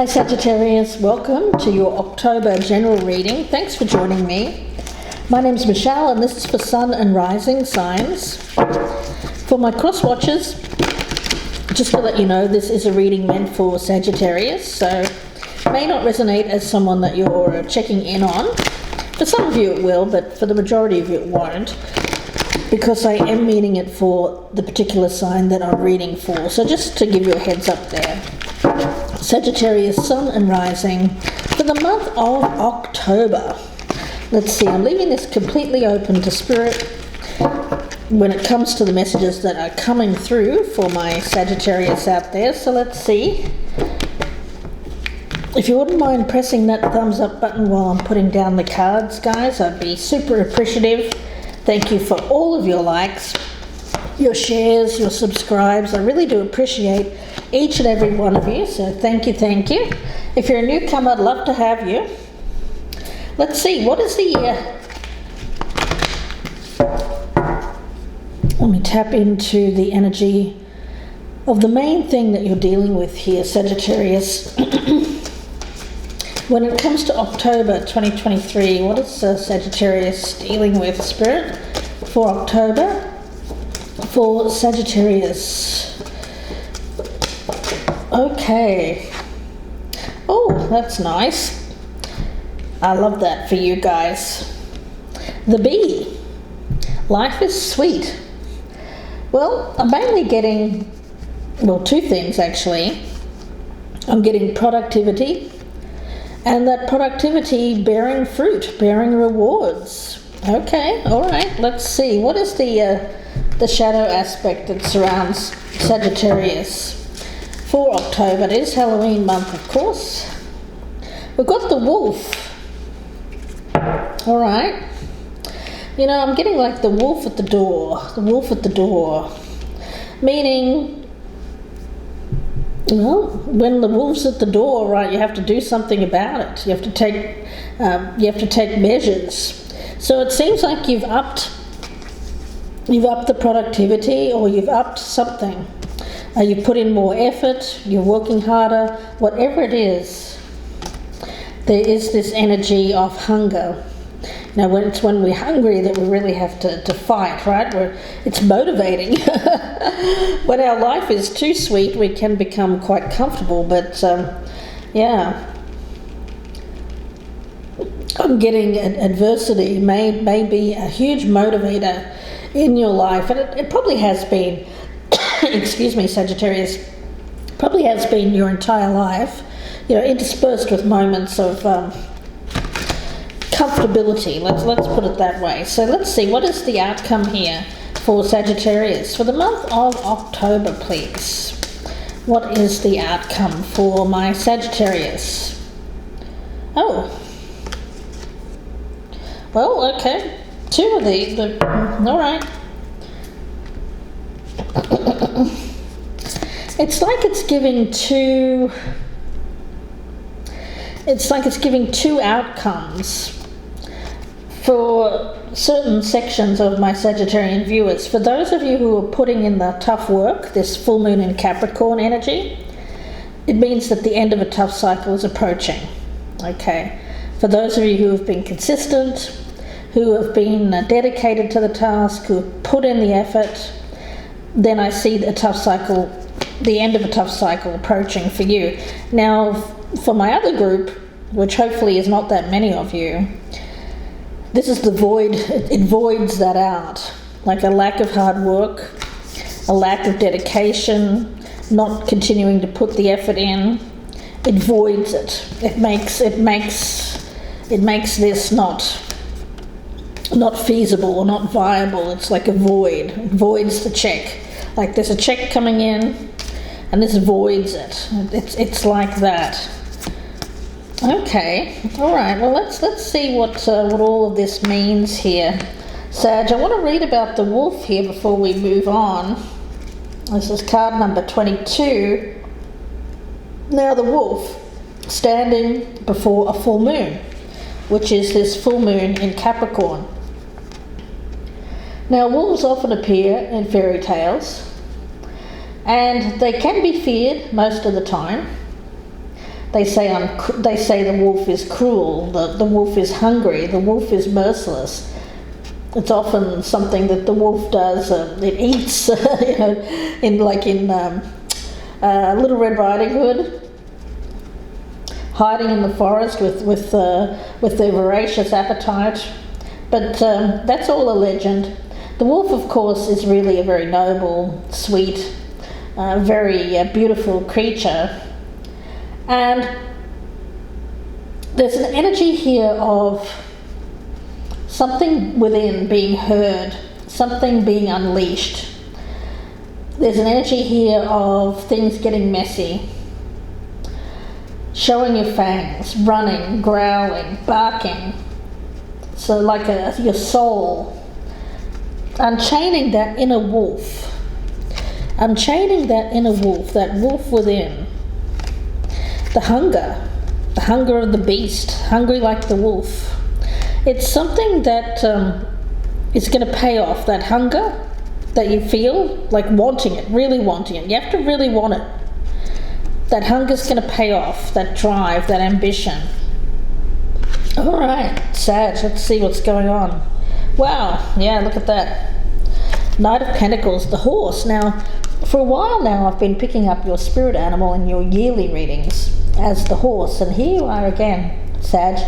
Hi Sagittarius, welcome to your October general reading. Thanks for joining me. My name's Michelle and this is for Sun and Rising signs. For my cross watchers, just to let you know, this is a reading meant for Sagittarius, so may not resonate as someone that you're checking in on. For some of you it will, but for the majority of you it won't, because I am meaning it for the particular sign that I'm reading for. So just to give you a heads up there. Sagittarius, Sun and Rising for the month of October. Let's see, I'm leaving this completely open to Spirit when it comes to the messages that are coming through for my Sagittarius out there. So let's see. If you wouldn't mind pressing that thumbs up button while I'm putting down the cards, guys, I'd be super appreciative. Thank you for all of your likes, your shares, your subscribes. I really do appreciate each and every one of you, so thank you, thank you. If you're a newcomer, I'd love to have you. Let's see, what is the let me tap into the energy of the main thing that you're dealing with here, Sagittarius. When it comes to October 2023, what is Sagittarius dealing with, Spirit, for October? For Sagittarius. Okay. Oh, that's nice. I love that for you guys. The bee. Life is sweet. Well, I'm mainly getting, well, two things actually. I'm getting productivity, and that productivity bearing fruit, bearing rewards. Okay, all right, let's see. What is the shadow aspect that surrounds Sagittarius for October? It is Halloween month, of course. We've got the wolf. All right. You know, I'm getting like the wolf at the door. The wolf at the door. Meaning, well, when the wolf's at the door, right, you have to do something about it. You have to take measures. So it seems like you've upped the productivity, or you've upped something. You've put in more effort, you're working harder, whatever it is. There is this energy of hunger. Now, when we're hungry that we really have to fight, right? It's motivating. When our life is too sweet, we can become quite comfortable, but yeah. I'm getting adversity may be a huge motivator in your life, and it probably has been. Excuse me, Sagittarius, probably has been your entire life, you know, interspersed with moments of comfortability. Let's put it that way. So let's see, what is the outcome here for Sagittarius for the month of October, please? What is the outcome for my Sagittarius? Oh, well, okay, two of the all right. It's like it's giving two. It's like it's giving two outcomes for certain sections of my Sagittarian viewers. For those of you who are putting in the tough work, this full moon in Capricorn energy, it means that the end of a tough cycle is approaching. Okay. For those of you who have been consistent, who have been dedicated to the task, who have put in the effort, then I see the tough cycle, the end of a tough cycle approaching for you. Now, for my other group, which hopefully is not that many of you, this is the void. It voids that out, like a lack of hard work, a lack of dedication, not continuing to put the effort in. It voids it. It makes this not feasible or not viable. It's like a void. It voids the check. Like there's a check coming in, and this voids it. It's like that. Okay, all right. Well, let's see what all of this means here, Sag. I want to read about the wolf here before we move on. This is card number 22. Now, the wolf standing before a full moon, which is this full moon in Capricorn. Now, wolves often appear in fairy tales, and they can be feared most of the time. They say the wolf is cruel, the wolf is hungry, the wolf is merciless. It's often something that the wolf does. It eats, in Little Red Riding Hood, hiding in the forest with their voracious appetite. But that's all a legend. The wolf, of course, is really a very noble, sweet, very beautiful creature. And there's an energy here of something within being heard, something being unleashed. There's an energy here of things getting messy, showing your fangs, running, growling, barking. So like your soul, unchaining that inner wolf, that wolf within. The hunger of the beast, hungry like the wolf. It's something that is going to pay off. That hunger that you feel, like wanting it, really wanting it. You have to really want it. That hunger's going to pay off, that drive, that ambition. All right, Sag, let's see what's going on. Wow, yeah, look at that. Knight of Pentacles, the horse. Now, for a while now, I've been picking up your spirit animal in your yearly readings as the horse, and here you are again, Sag.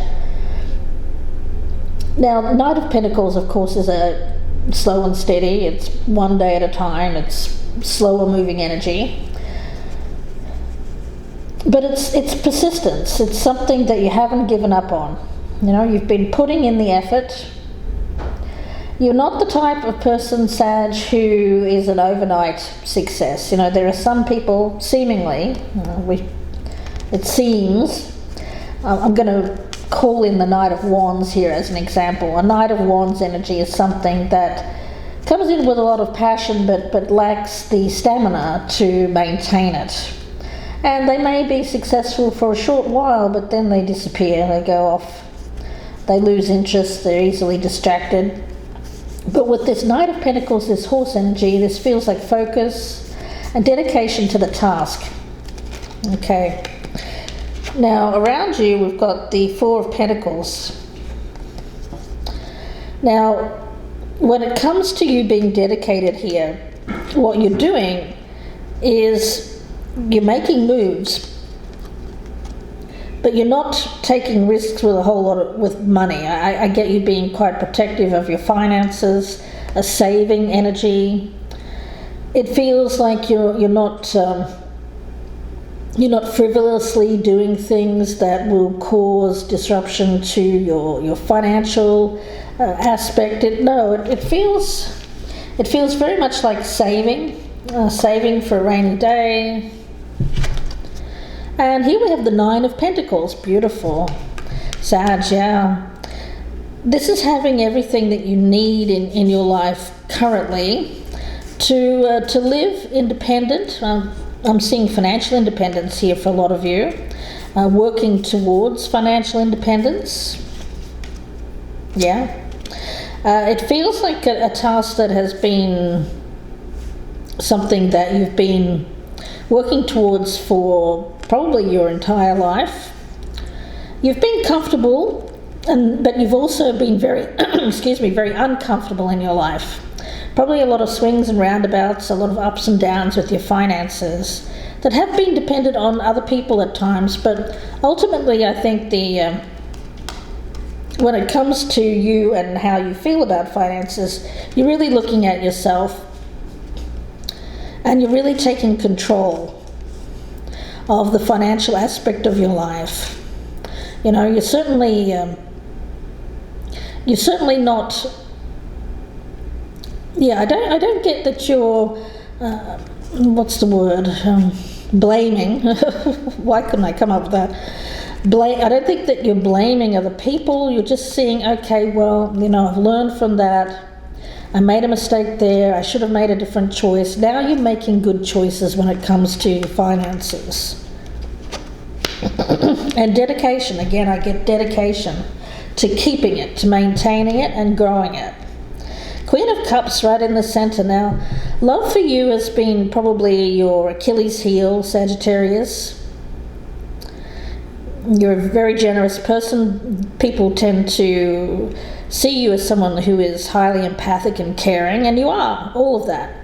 Now, Knight of Pentacles, of course, is a slow and steady. It's one day at a time. It's slower moving energy. But it's persistence. It's something that you haven't given up on. You've been putting in the effort. You're not the type of person, Sag, who is an overnight success. There are some people, seemingly, it seems, I'm going to call in the Knight of Wands here as an example. A Knight of Wands energy is something that comes in with a lot of passion but lacks the stamina to maintain it. And they may be successful for a short while, but then they disappear, they go off, they lose interest, they're easily distracted. But with this Knight of Pentacles, this horse energy, this feels like focus and dedication to the task. Okay. Now, around you, we've got the Four of Pentacles. Now, when it comes to you being dedicated here, what you're doing is you're making moves, but you're not taking risks with a whole lot with money. I get you being quite protective of your finances, a saving energy. It feels like you're not frivolously doing things that will cause disruption to your financial aspect. It feels very much like saving for a rainy day. And here we have the Nine of Pentacles. Beautiful. Sag, yeah. This is having everything that you need in your life currently to live independent. I'm seeing financial independence here for a lot of you. Working towards financial independence. Yeah. It feels like a task that has been something that you've been working towards for probably your entire life. You've been comfortable, but you've also been very, very uncomfortable in your life. Probably a lot of swings and roundabouts, a lot of ups and downs with your finances that have been dependent on other people at times. But ultimately, I think when it comes to you and how you feel about finances, you're really looking at yourself and you're really taking control of the financial aspect of your life. You're certainly not. Yeah, I don't get that you're. What's the word? Blaming. Why couldn't I come up with that? I don't think that you're blaming other people. You're just seeing, okay, well, I've learned from that. I made a mistake there. I should have made a different choice. Now you're making good choices when it comes to finances. And dedication. Again, I get dedication to keeping it, to maintaining it and growing it. Queen of Cups right in the center. Now, love for you has been probably your Achilles heel, Sagittarius. You're a very generous person. People tend to see you as someone who is highly empathic and caring, and you are all of that.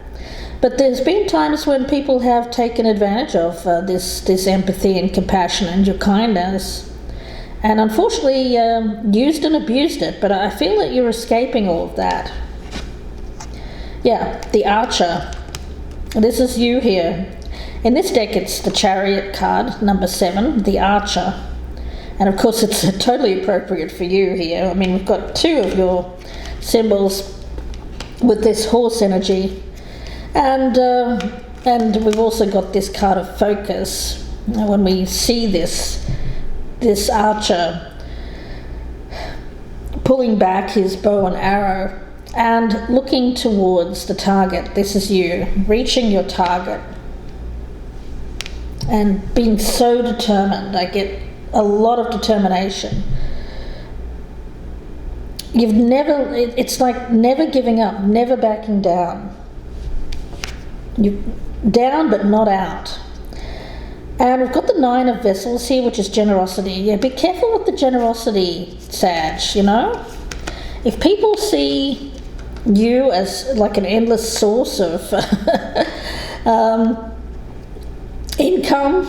But there's been times when people have taken advantage of this empathy and compassion and your kindness, and unfortunately used and abused it. But I feel that you're escaping all of that. Yeah, the Archer. This is you here. In this deck, it's the Chariot card, number 7, the Archer. And of course, it's totally appropriate for you here. I mean, we've got 2 of your symbols with this horse energy. And we've also got this card of focus. When we see this Archer pulling back his bow and arrow and looking towards the target. This is you, reaching your target. And being so determined. I get a lot of determination. It's like never giving up, never backing down. You're down but not out. And we've got the 9 of Vessels here, which is generosity. Yeah, be careful with the generosity, Sag, you know? If people see you as like an endless source of income,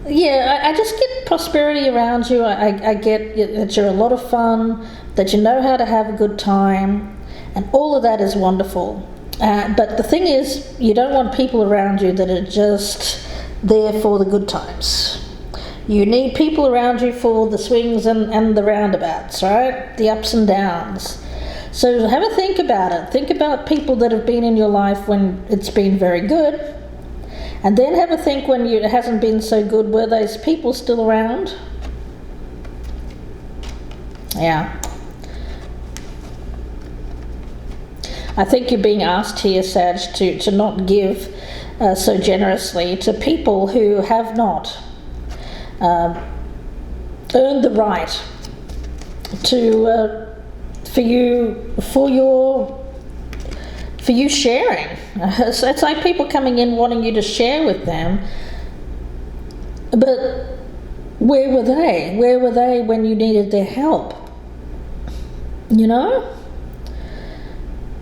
I just get prosperity around you. I get that you're a lot of fun, that you know how to have a good time, and all of that is wonderful. But the thing is, you don't want people around you that are just there for the good times. You need people around you for the swings and the roundabouts, right? The ups and downs. So have a think about it. Think about people that have been in your life when it's been very good. And then have a think when it hasn't been so good. Were those people still around? Yeah. I think you're being asked here, Sag, to not give so generously to people who have not earned the right to for you sharing. So it's like people coming in wanting you to share with them, but where were they? Where were they when you needed their help? You know?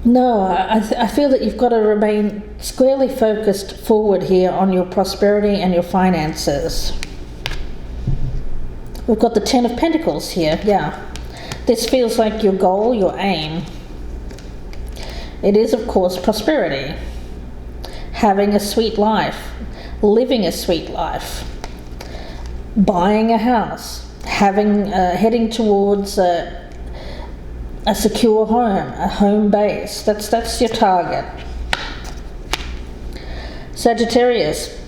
No, I feel that you've got to remain squarely focused forward here on your prosperity and your finances. We've got the 10 of Pentacles here, yeah. This feels like your goal, your aim. It is, of course, prosperity. Having a sweet life. Living a sweet life. Buying a house. Heading towards a secure home, a home base. That's your target. Sagittarius.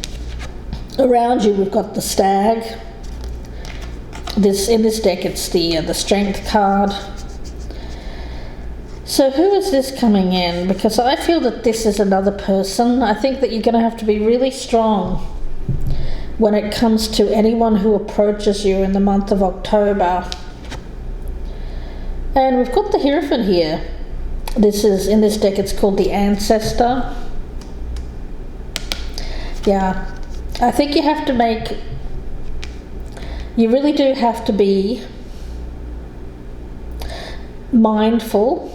Around you we've got the Stag. In this deck it's the Strength card. So who is this coming in? Because I feel that this is another person. I think that you're going to have to be really strong when it comes to anyone who approaches you in the month of October. And we've got the Hierophant here. In this deck it's called the Ancestor. Yeah, I think you really do have to be mindful.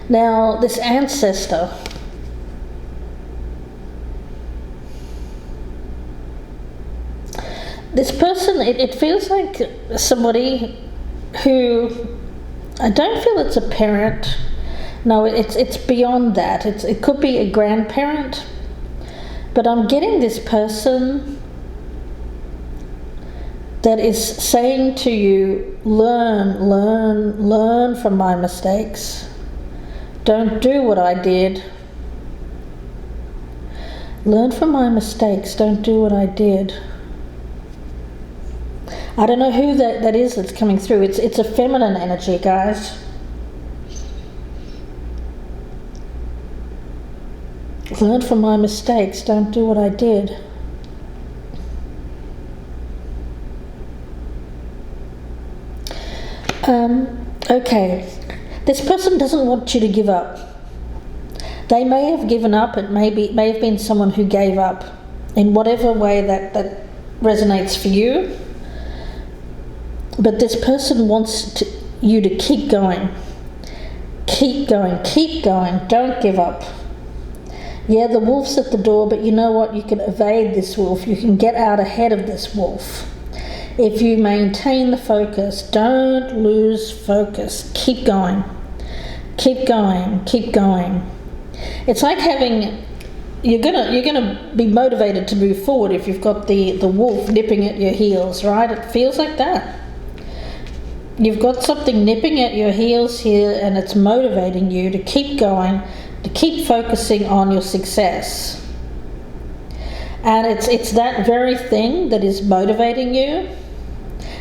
Now, this Ancestor, this person, it feels like somebody who, I don't feel it's a parent. No, it's beyond that. It could be a grandparent, but I'm getting this person that is saying to you, learn from my mistakes. Don't do what I did. Learn from my mistakes. Don't do what I did. I don't know who that is that's coming through. It's a feminine energy, guys. Learn from my mistakes. Don't do what I did. Okay. This person doesn't want you to give up. They may have given up. It may have been someone who gave up in whatever way that resonates for you. But this person wants you to keep going. Keep going, keep going. Don't give up. Yeah, the wolf's at the door, but you know what? You can evade this wolf. You can get out ahead of this wolf. If you maintain the focus, don't lose focus. Keep going. Keep going, keep going. It's like you're gonna be motivated to move forward if you've got the wolf nipping at your heels, right? It feels like that. You've got something nipping at your heels here, and it's motivating you to keep going, to keep focusing on your success. And it's that very thing that is motivating you,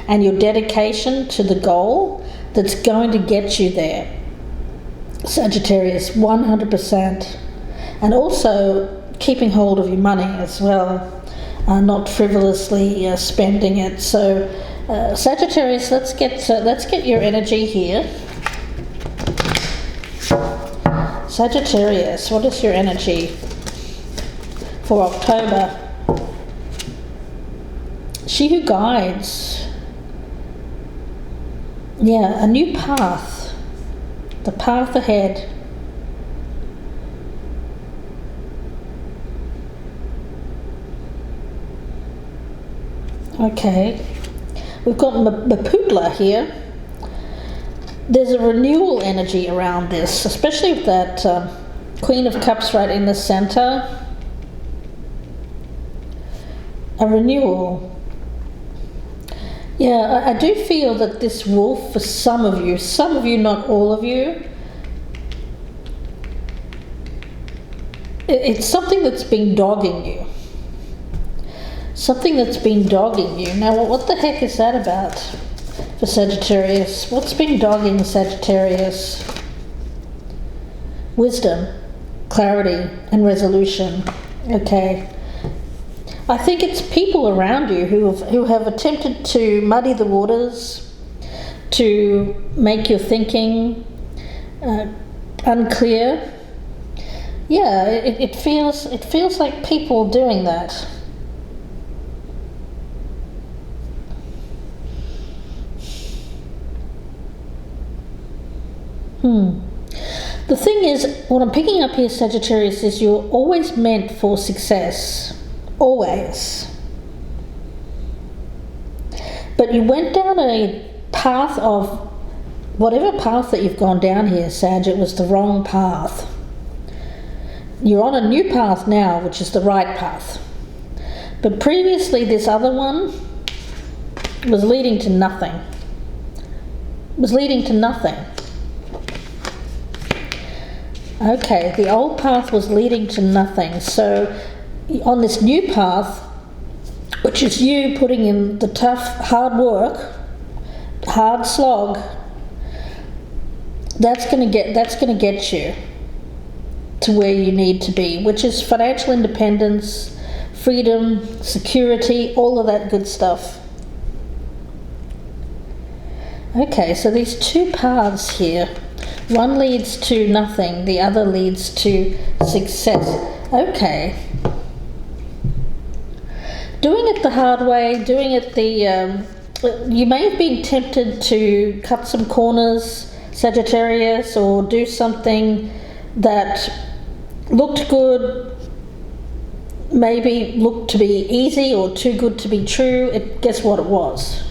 and your dedication to the goal that's going to get you there. Sagittarius, 100%. And also keeping hold of your money as well, not frivolously spending it. So Sagittarius, let's get your energy here. Sagittarius, what is your energy for October? She who guides. Yeah, a new path. The path ahead. Okay. We've got Maputla here. There's a renewal energy around this, especially with that Queen of Cups right in the center. A renewal. Yeah, I do feel that this wolf, for some of you, not all of you, it's something that's been dogging you. Something that's been dogging you. Now, what the heck is that about for Sagittarius? What's been dogging Sagittarius? Wisdom, clarity, and resolution. Okay. I think it's people around you who have attempted to muddy the waters, to make your thinking unclear. Yeah, it feels like people doing that. The thing is, what I'm picking up here, Sagittarius, is you're always meant for success. Always. But you went down a path of, whatever path that you've gone down here, Sag, it was the wrong path. You're on a new path now, which is the right path. But previously, this other one was leading to nothing. Was leading to nothing. Okay, the old path was leading to nothing. So on this new path, which is you putting in the tough, hard work, hard slog, that's going to get you to where you need to be, which is financial independence, freedom, security, all of that good stuff. Okay, so these two paths here, one leads to nothing, the other leads to success. Okay. Doing it the hard way, doing it you may have been tempted to cut some corners, Sagittarius, or do something that looked good, maybe looked to be easy or too good to be true. Guess what it was?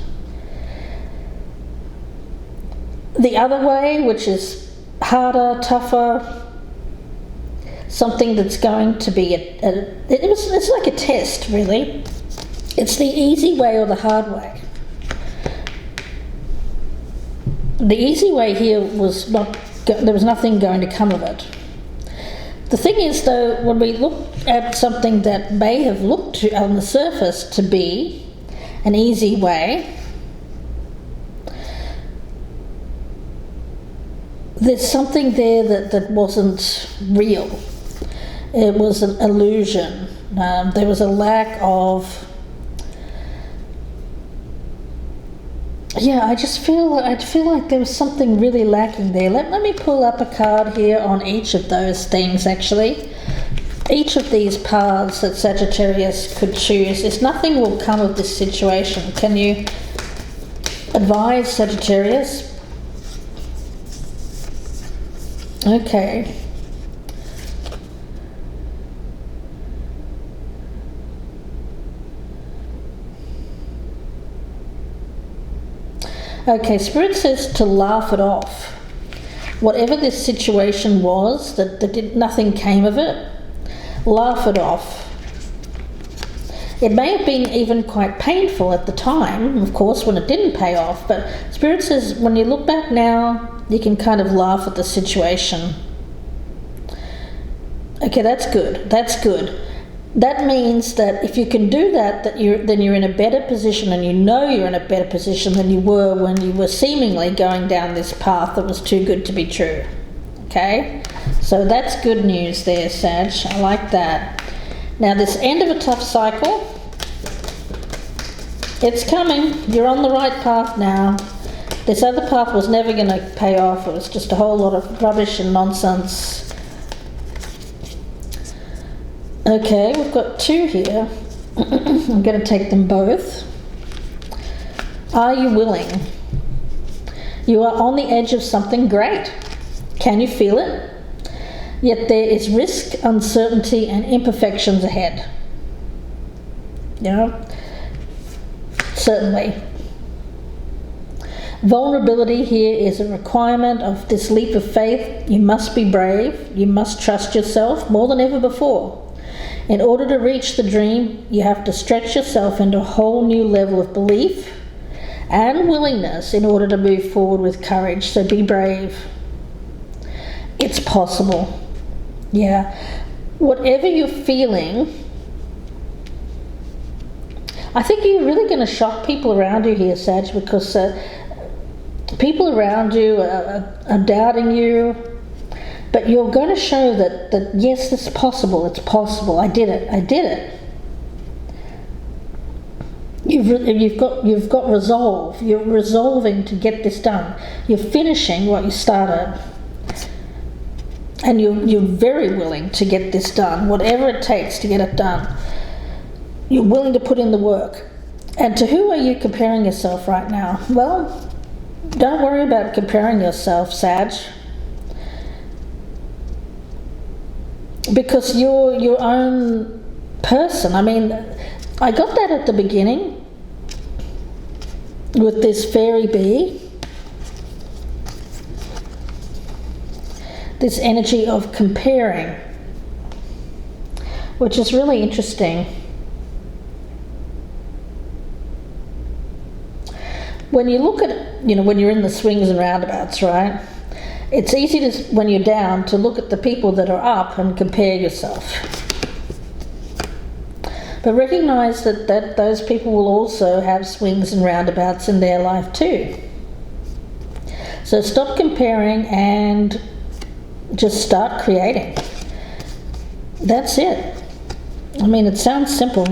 The other way, which is harder, tougher, something that's going to be it's like a test, really. It's the easy way or the hard way. The easy way here was there was nothing going to come of it. The thing is, though, when we look at something that may have looked on the surface to be an easy way, there's something there that wasn't real. It was an illusion. There was a lack of Yeah, I feel like there was something really lacking there. Let me pull up a card here on each of those things, actually. Each of these paths that Sagittarius could choose, is nothing will come of this situation. Can you advise Sagittarius? Okay. Okay, Spirit says to laugh it off. Whatever this situation was, nothing came of it, laugh it off. It may have been even quite painful at the time, of course, when it didn't pay off, but Spirit says when you look back now, you can kind of laugh at the situation. Okay, that's good. That's good. That means that if you can do that, then you're in a better position, and you know you're in a better position than you were when you were seemingly going down this path that was too good to be true. Okay? So that's good news there, Sag. I like that. Now, this end of a tough cycle, it's coming. You're on the right path now. This other path was never going to pay off. It was just a whole lot of rubbish and nonsense. Okay, we've got two here. I'm going to take them both. Are you willing? You are on the edge of something great. Can you feel it? Yet there is risk, uncertainty, and imperfections ahead. You know? Certainly. Vulnerability here is a requirement of this leap of faith. You must be brave. You must trust yourself more than ever before. In order to reach the dream, you have to stretch yourself into a whole new level of belief and willingness in order to move forward with courage. So be brave. It's possible. Yeah. Whatever you're feeling, I think you're really going to shock people around you here, Sag, because people around you are doubting you. But you're going to show that yes, it's possible. It's possible. I did it. You've got resolve. You're resolving to get this done. You're finishing what you started, and you're very willing to get this done. Whatever it takes to get it done, you're willing to put in the work. And to who are you comparing yourself right now? Well, don't worry about comparing yourself, Sag. Because you're your own person. I mean, I got that at the beginning with this fairy bee. This energy of comparing, which is really interesting. When you look at, when you're in the swings and roundabouts, right? It's easy to, when you're down, to look at the people that are up and compare yourself. But recognize that those people will also have swings and roundabouts in their life too. So stop comparing and just start creating. That's it. I mean, it sounds simple,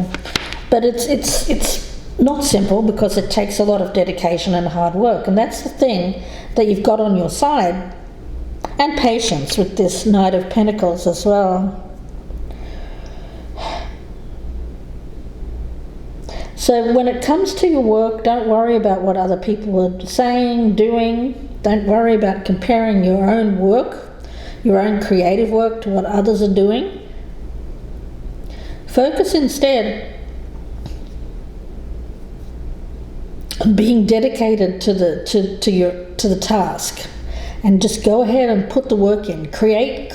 but it's not simple, because it takes a lot of dedication and hard work. And that's the thing that you've got on your side. And patience with this Knight of Pentacles as well. So when it comes to your work, don't worry about what other people are saying, doing. Don't worry about comparing your own work, your own creative work, to what others are doing. Focus instead on being dedicated to the task. And just go ahead and put the work in. Create.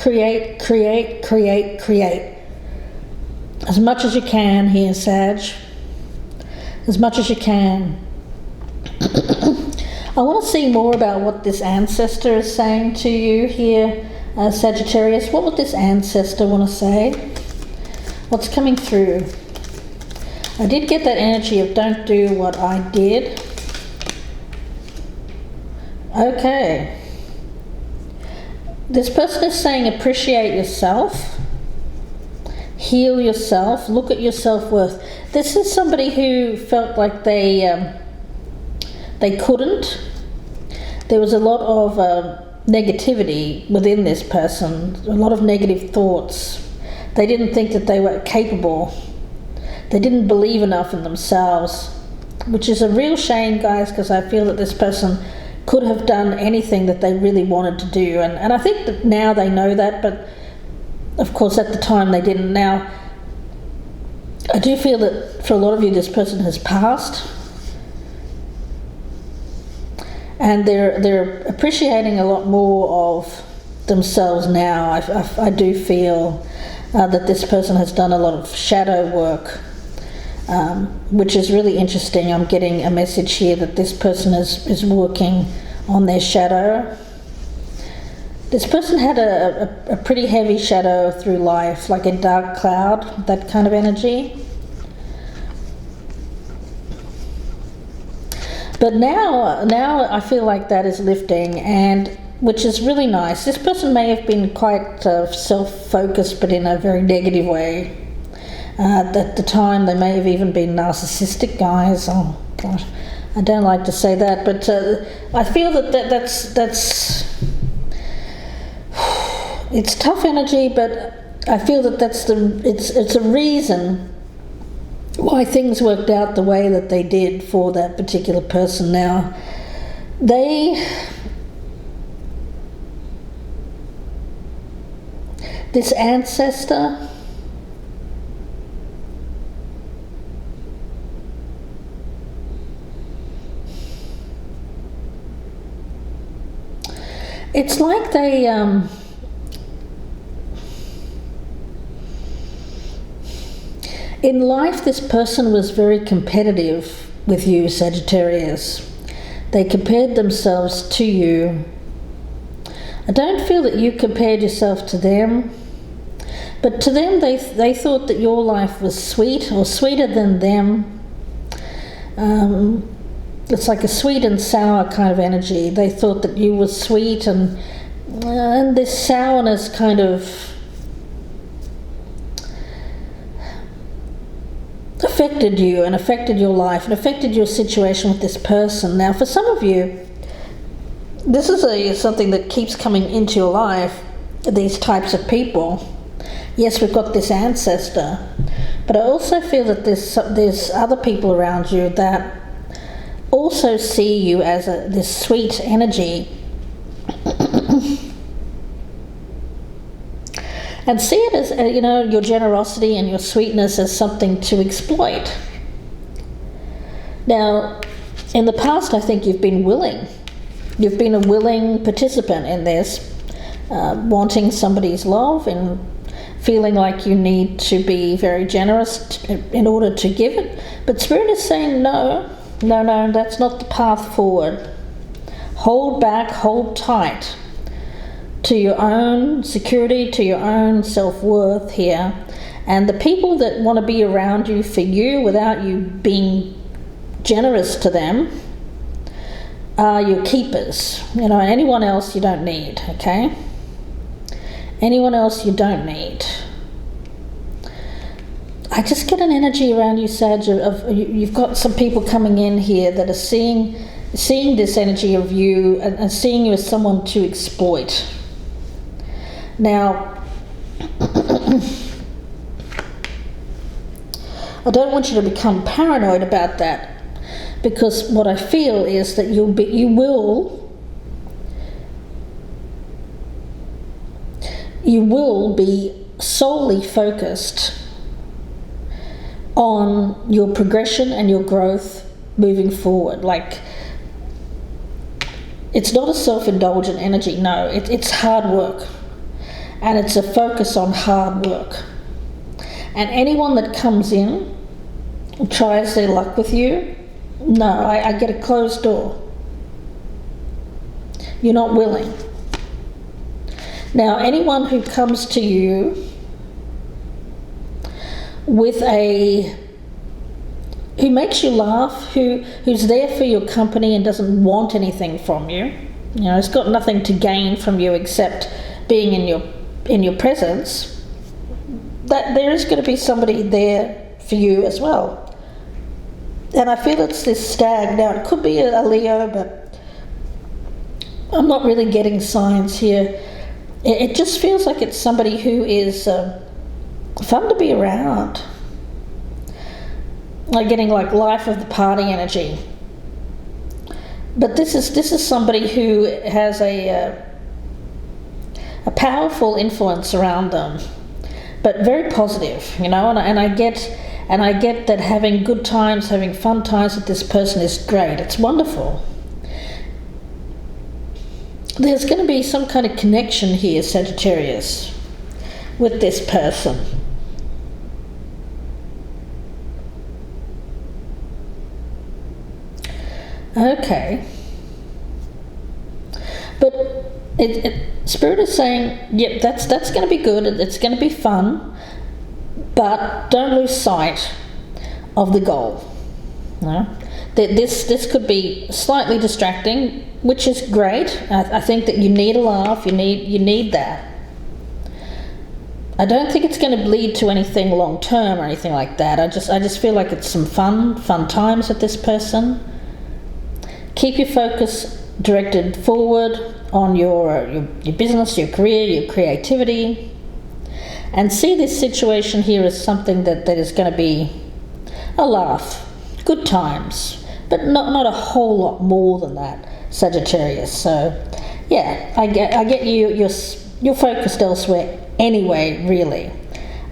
As much as you can here, Sag. As much as you can. I want to see more about what this ancestor is saying to you here, Sagittarius. What would this ancestor want to say? What's coming through? I did get that energy of don't do what I did. Okay. This person is saying appreciate yourself, heal yourself, look at your self-worth. This is somebody who felt like they they couldn't. There was a lot of negativity within this person, a lot of negative thoughts. They didn't think that they were capable. They didn't believe enough in themselves, which is a real shame, guys, because I feel that this person could have done anything that they really wanted to do. And I think that now they know that, but of course at the time they didn't. Now, I do feel that for a lot of you, this person has passed. And they're appreciating a lot more of themselves now. I do feel that this person has done a lot of shadow work, which is really interesting. I'm getting a message here that this person is working on their shadow. This person had a pretty heavy shadow through life, like a dark cloud, that kind of energy. But now I feel like that is lifting, and which is really nice. This person may have been quite self-focused, but in a very negative way. At the time, they may have even been narcissistic, guys. Oh God, I don't like to say that, but I feel that's it's tough energy, but I feel that it's a reason why things worked out the way that they did for that particular person. Now, this ancestor, it's like they in life, this person was very competitive with you, Sagittarius. They compared themselves to you. I don't feel that you compared yourself to them, but to them, they thought that your life was sweet or sweeter than them. It's like a sweet and sour kind of energy. They thought that you were sweet, and this sourness kind of affected you and affected your life and affected your situation with this person. Now, for some of you, this is something that keeps coming into your life, these types of people. Yes, we've got this ancestor, but I also feel that there's other people around you that also see you as this sweet energy and see it as, your generosity and your sweetness as something to exploit. Now, in the past, I think you've been willing. You've been a willing participant in this, wanting somebody's love and feeling like you need to be very generous in order to give it. But Spirit is saying, no, that's not the path forward. Hold back, hold tight to your own security, to your own self-worth here. And the people that want to be around you for you without you being generous to them are your keepers. And anyone else you don't need, okay? Anyone else you don't need. I just get an energy around you, Sag, of you've got some people coming in here that are seeing this energy of you and seeing you as someone to exploit. Now, I don't want you to become paranoid about that, because what I feel is that you will be solely focused on your progression and your growth moving forward. Like, it's not a self-indulgent energy, no, it's hard work. And it's a focus on hard work. And anyone that comes in and tries their luck with you, no, I get a closed door. You're not willing. Now, anyone who comes to you with who makes you laugh, who's there for your company and doesn't want anything from you, it's got nothing to gain from you except being in your presence, that there is going to be somebody there for you as well. And I feel it's this stag. Now, it could be a Leo, but I'm not really getting signs here. It just feels like it's somebody who is fun to be around. Like getting like life of the party energy. But this is somebody who has a powerful influence around them, but very positive, you know. And I get that having good times, having fun times with this person is great. It's wonderful. There's going to be some kind of connection here, Sagittarius, with this person. Okay. But Spirit is saying, yep, that's going to be good. It's going to be fun, but don't lose sight of the goal. No? This could be slightly distracting, which is great. I think that you need a laugh. You need that. I don't think it's going to lead to anything long term or anything like that. I just feel like it's some fun times with this person. Keep your focus directed forward on your business, your career, your creativity, and see this situation here as something that is going to be a laugh, good times, but not a whole lot more than that, Sagittarius. So, yeah, I get you're focused elsewhere anyway, really,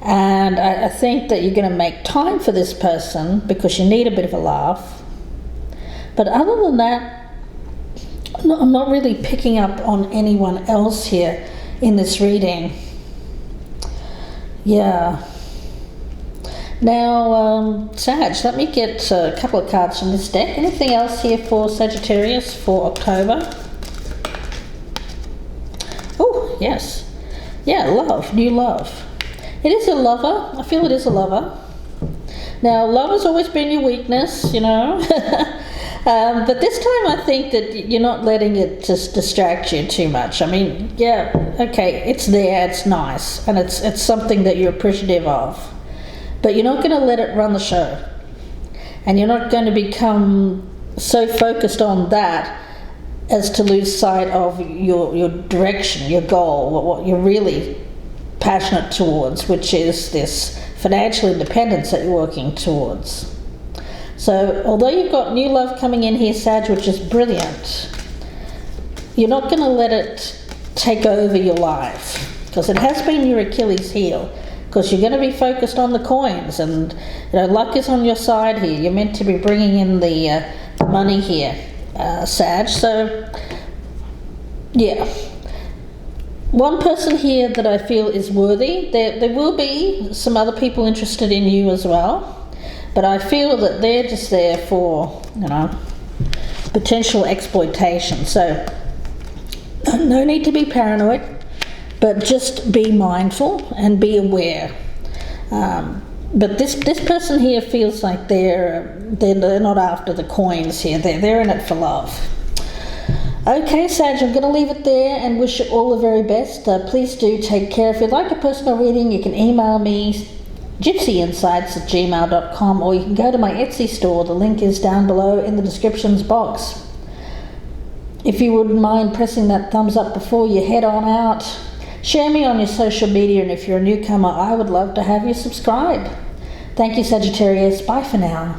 and I think that you're going to make time for this person because you need a bit of a laugh. But other than that, I'm not really picking up on anyone else here in this reading. Yeah. Now, Sag, let me get a couple of cards from this deck. Anything else here for Sagittarius for October? Oh, yes. Yeah, love, new love. It is a lover. I feel it is a lover. Now, love has always been your weakness, you know. But this time I think that you're not letting it just distract you too much. I mean, yeah, okay, it's there, it's nice, and it's something that you're appreciative of. But you're not going to let it run the show. And you're not going to become so focused on that as to lose sight of your direction, your goal, what you're really passionate towards, which is this financial independence that you're working towards. So, although you've got new love coming in here, Sag, which is brilliant, you're not going to let it take over your life, because it has been your Achilles heel, because you're going to be focused on the coins, and you know, luck is on your side here. You're meant to be bringing in the money here, Sag. So, yeah. One person here that I feel is worthy. There will be some other people interested in you as well. But I feel that they're just there for, you know, potential exploitation. So, no need to be paranoid, but just be mindful and be aware. But this person here feels like they're not after the coins here. They're in it for love. Okay, Sag, I'm going to leave it there and wish you all the very best. Please do take care. If you'd like a personal reading, you can email me, gypsyinsights@gmail.com, or you can go to my Etsy store. The link is down below in the descriptions box. If you wouldn't mind pressing that thumbs up before you head on out, share me on your social media, and if you're a newcomer, I would love to have you subscribe. Thank you, Sagittarius. Bye for now.